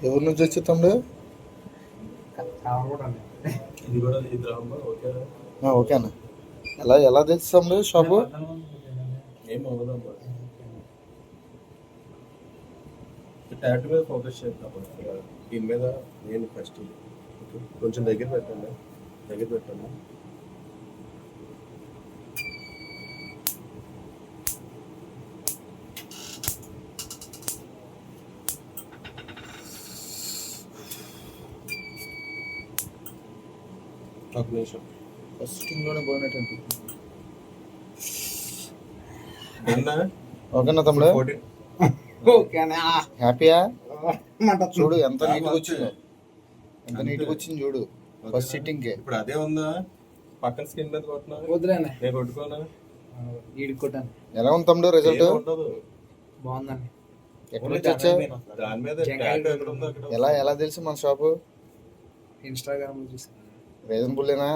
ఎవరి నుంచి వచ్చి తమ్ముడు? ఓకే అన్న. ఎలా ఎలా తెలుసు తమ్ముడు షాపు? టాటూ మీద ఫోకస్ చేద్దాం. దీని మీద నేను ఫస్ట్ కొంచెం దగ్గర పెట్టండి. ఒక నిమిషం. ఫస్ట్ లోనే పోయినట్టు ఓకేనా తమ్ముడు? హ్యాపీయా? చూడు ఎంత నీట్గా వచ్చిందో, ఎంత నీట్గా వచ్చింది చూడు ఫస్ట్ సిట్టింగ్ కి. ఇప్పుడు అదే ఉందా? పక్కన స్కిన్ మీద కొట్టినా నేను కొట్టుకోనా? ఎలా ఉంది తమ్ముడు రిజల్ట్? బాగుందండి. ఎక్కడి నుంచి వచ్చా? దాని మీద టాటూ ఎక్కడ ఉందో అక్కడ ఎలా ఎలా తెలుసు మన షాపు? ఇన్స్టాగ్రామ్ లో చూసి రీజనబుల్లేనా?